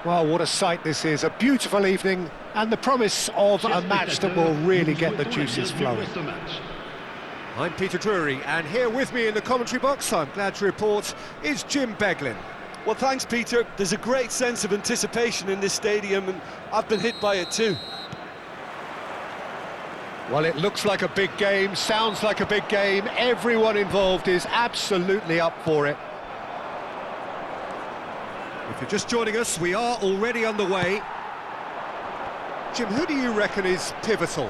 Well, what a sight this is, a beautiful evening and the promise of a match that will really get the juices flowing. I'm Peter Drury, and here with me in the commentary box, I'm glad to report, is Jim Beglin. Well, thanks, Peter. There's a great sense of anticipation in this stadium, and I've been hit by it too. Well, it looks like a big game, sounds like a big game, everyone involved is absolutely up for it. If you're just joining us, we are already underway. Jim, who do you reckon is pivotal?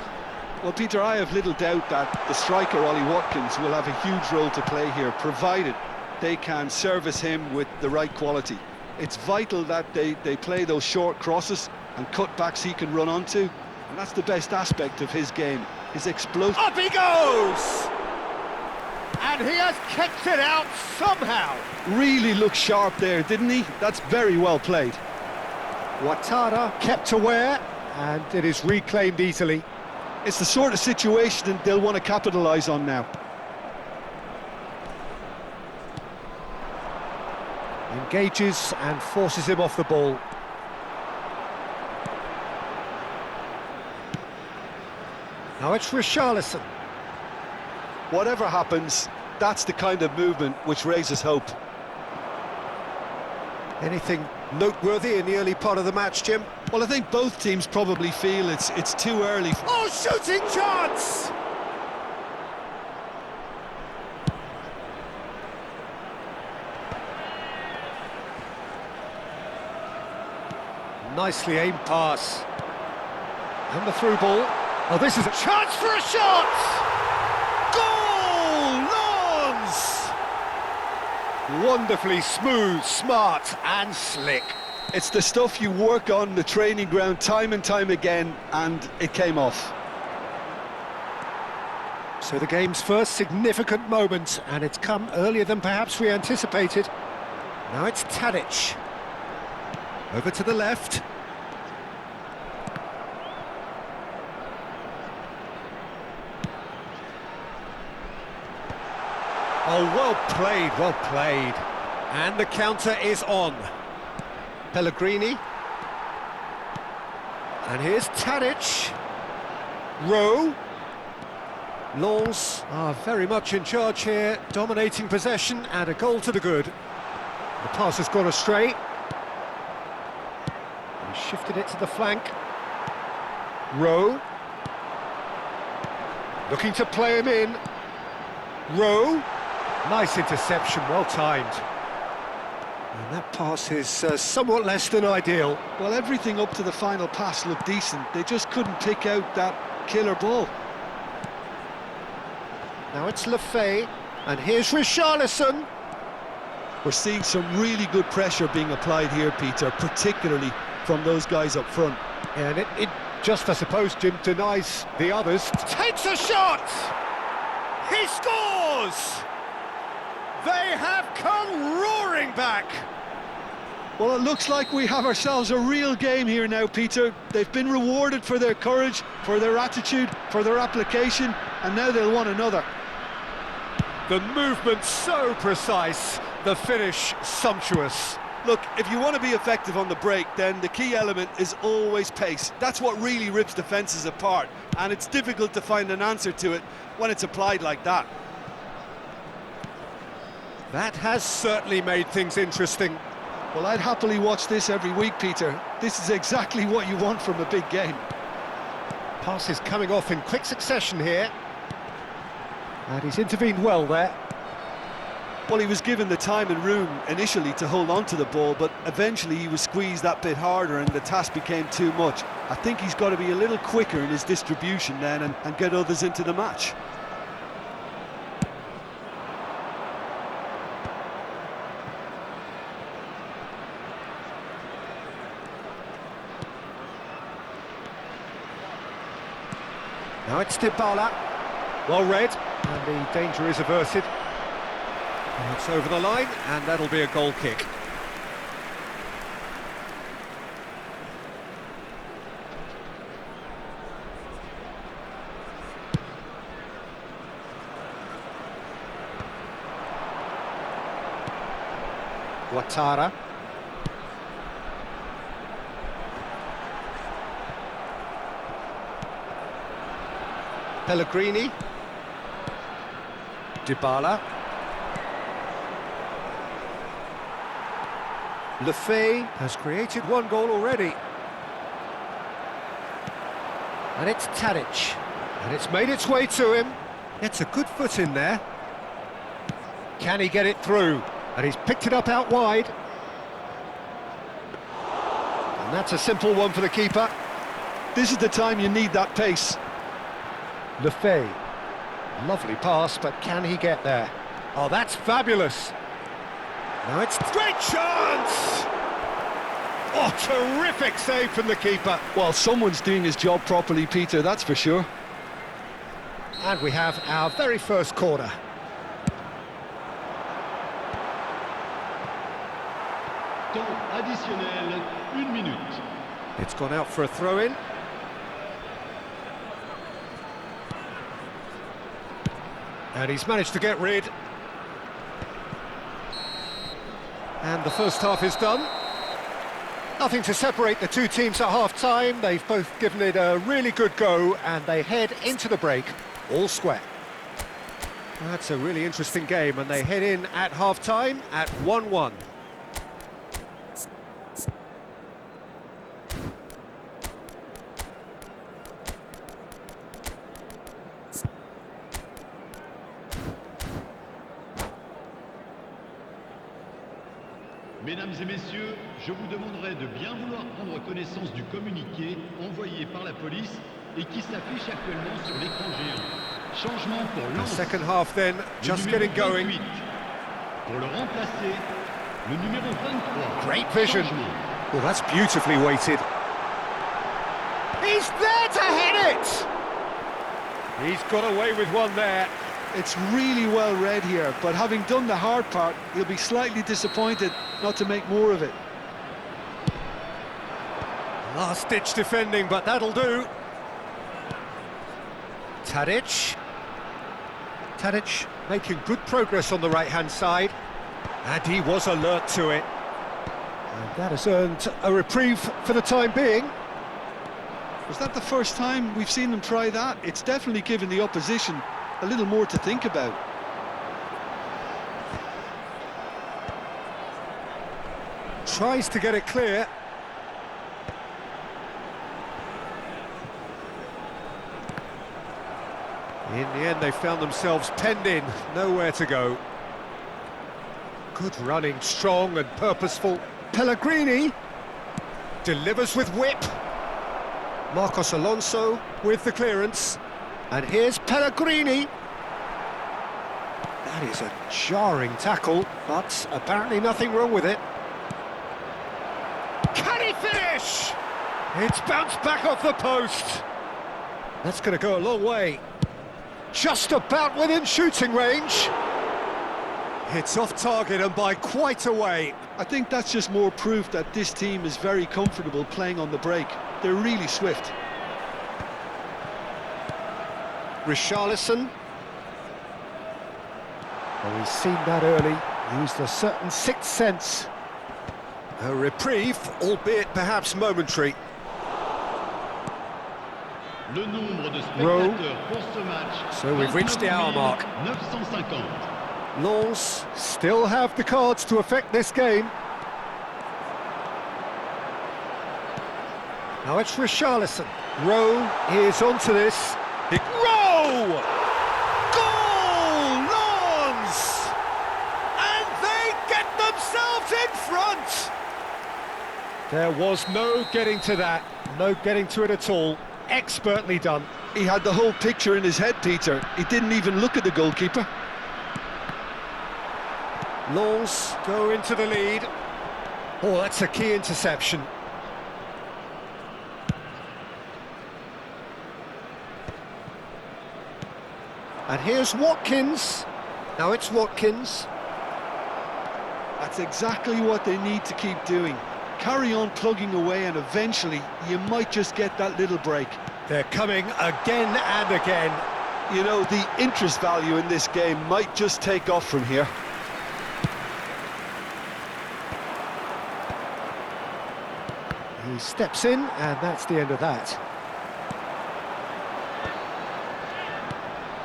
Well, Peter, I have little doubt that the striker, Ollie Watkins, will have a huge role to play here, provided they can service him with the right quality. It's vital that they play those short crosses and cutbacks he can run onto, and that's the best aspect of his game, his explosive... Up he goes! And he has kicked it out somehow. Really looked sharp there, didn't he? That's very well played. Ouattara kept aware, and it is reclaimed easily. It's the sort of situation they'll want to capitalise on now. Engages and forces him off the ball. Now it's Richarlison. Whatever happens, that's the kind of movement which raises hope. Anything noteworthy in the early part of the match, Jim? Well, I think both teams probably feel it's too early. Oh, shooting chance! Nicely aimed pass. And the through ball. Oh, this is a chance for a shot! Goal! Lawns! Wonderfully smooth, smart and slick. It's the stuff you work on the training ground time and time again, and it came off. So the game's first significant moment, and it's come earlier than perhaps we anticipated. Now it's Tadic. Over to the left. Oh, well played, well played. And the counter is on. Pellegrini. And here's Tadic. Rowe. Lens are very much in charge here, dominating possession and a goal to the good. The pass has gone astray. He shifted it to the flank. Rowe. Looking to play him in. Rowe. Nice interception, well timed. And that pass is somewhat less than ideal. Well, everything up to the final pass looked decent. They just couldn't pick out that killer ball. Now it's Lefebvre, and here's Richarlison. We're seeing some really good pressure being applied here, Peter, particularly from those guys up front. And it just, I suppose, Jim, denies the others. Takes a shot! He scores! They have come roaring back! Well, it looks like we have ourselves a real game here now, Peter. They've been rewarded for their courage, for their attitude, for their application, and now they'll want another. The movement so precise, the finish sumptuous. Look, if you want to be effective on the break, then the key element is always pace. That's what really rips defences apart, and it's difficult to find an answer to it when it's applied like that. That has certainly made things interesting. Well, I'd happily watch this every week, Peter. This is exactly what you want from a big game. Passes coming off in quick succession here. And he's intervened well there. Well, he was given the time and room initially to hold on to the ball, but eventually he was squeezed that bit harder and the task became too much. I think he's got to be a little quicker in his distribution then and get others into the match. Now it's Dybala. Well read, and the danger is averted. And it's over the line, and that'll be a goal kick. Ouattara. Pellegrini. Dybala. Lefebvre has created one goal already. And it's Tadic. And it's made its way to him. It's a good foot in there. Can he get it through? And he's picked it up out wide. And that's a simple one for the keeper. This is the time you need that pace. Lefebvre. Lovely pass, but can he get there? Oh, that's fabulous. Now it's great chance! Oh, terrific save from the keeper. Well, someone's doing his job properly, Peter, that's for sure. And we have our very first corner. Temps additionnel, 1 minute. It's gone out for a throw-in. And he's managed to get rid. And the first half is done. Nothing to separate the two teams at half-time. They've both given it a really good go, and they head into the break all square. That's a really interesting game, and they head in at half-time at 1-1. Mesdames et messieurs, je vous demanderai de bien vouloir prendre connaissance du communiqué envoyé par la police et qui s'affiche actuellement sur l'écran géant. Changement pour The Lens. second half then, Le just numéro getting going. 28. Pour le remplacer, le numéro 23. Great vision. Changement. Well, that's beautifully weighted. He's there to hit it! He's got away with one there. It's really well read here, but having done the hard part, he'll be slightly disappointed not to make more of it. Last-ditch defending, but that'll do. Tadic. Tadic making good progress on the right-hand side. And he was alert to it. And that has earned a reprieve for the time being. Was that the first time we've seen them try that? It's definitely given the opposition a little more to think about. Tries to get it clear. In the end, they found themselves penned in, nowhere to go. Good running, strong and purposeful. Pellegrini delivers with whip. Marcos Alonso with the clearance. And here's Pellegrini. That is a jarring tackle, but apparently nothing wrong with it. Can he finish? It's bounced back off the post. That's going to go a long way. Just about within shooting range. It's off target and by quite a way. I think that's just more proof that this team is very comfortable playing on the break. They're really swift. Richarlison. Well, we've seen that early. Used a certain sixth sense. A reprieve, albeit perhaps momentary. Le nombre de Rowe. spectateurs pour ce match. So we've reached the hour mark. 950. Lens still have the cards to affect this game. Now it's Richarlison. Rowe is onto this. Rowe! Goal! Lens! And they get themselves in front! There was no getting to that. No getting to it at all. Expertly done. He had the whole picture in his head, Peter. He didn't even look at the goalkeeper. Lens go into the lead. Oh, that's a key interception. And here's Watkins. Now it's Watkins. That's exactly what they need to keep doing. Carry on plugging away and eventually you might just get that little break. They're coming again and again. You know, the interest value in this game might just take off from here. He steps in, and that's the end of that.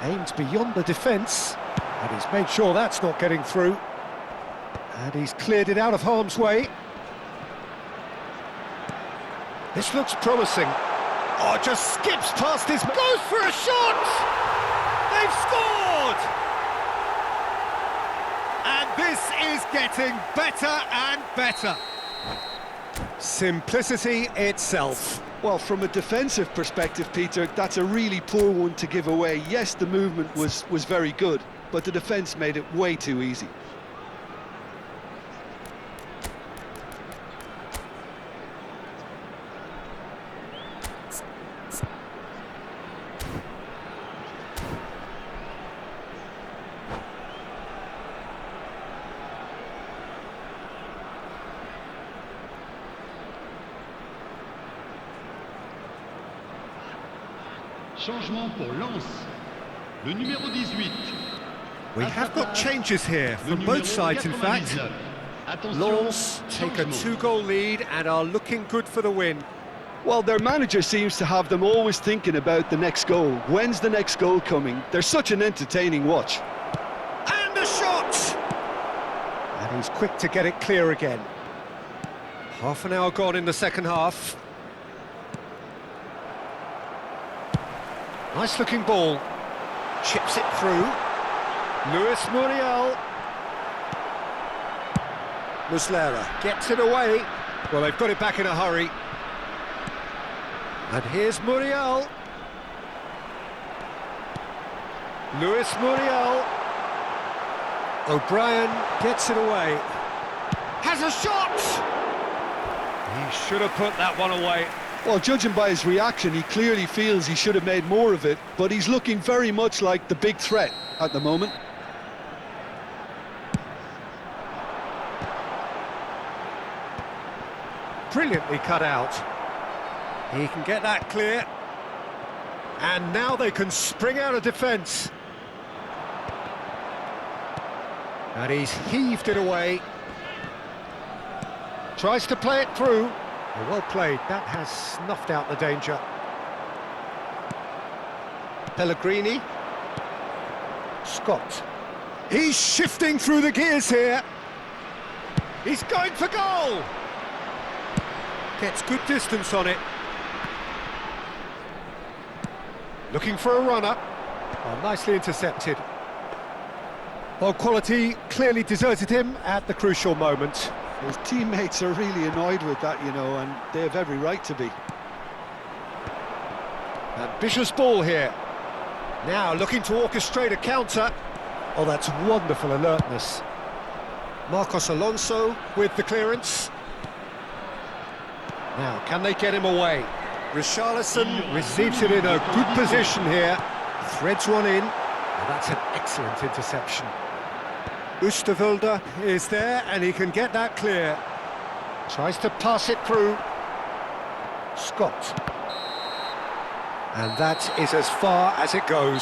Aimed beyond the defence, and he's made sure that's not getting through. And he's cleared it out of harm's way. This looks promising. Oh, just skips past his... Goes for a shot! They've scored! And this is getting better and better. Simplicity itself. Well, from a defensive perspective, Peter, that's a really poor one to give away. Yes, the movement was very good, but the defence made it way too easy. Changement pour Lens. Le numéro 18. We have got changes here from both sides, in fact. Lens take a 2-goal lead and are looking good for the win. Well, their manager seems to have them always thinking about the next goal. When's the next goal coming? They're such an entertaining watch. And a shot! And he's quick to get it clear again. Half an hour gone in the second half. Nice looking ball. Chips it through. Luis Muriel. Muslera gets it away. Well, they've got it back in a hurry. And here's Muriel. Luis Muriel. O'Brien gets it away. Has a shot! He should have put that one away. Well, judging by his reaction, he clearly feels he should have made more of it, but he's looking very much like the big threat at the moment. Brilliantly cut out. He can get that clear. And now they can spring out of defence. And he's heaved it away. Tries to play it through. Well played, that has snuffed out the danger. Pellegrini. Scott. He's shifting through the gears here. He's going for goal. Gets good distance on it. Looking for a runner. Oh, nicely intercepted. Well, quality clearly deserted him at the crucial moment. His teammates are really annoyed with that, you know, and they have every right to be. Ambitious ball here. Now looking to orchestrate a counter. Oh, that's wonderful alertness. Marcos Alonso with the clearance. Now, can they get him away? Richarlison receives it in a good position here. Threads one in. And that's an excellent interception. Oosterwolde is there, and he can get that clear. Tries to pass it through. Scott. And that is as far as it goes.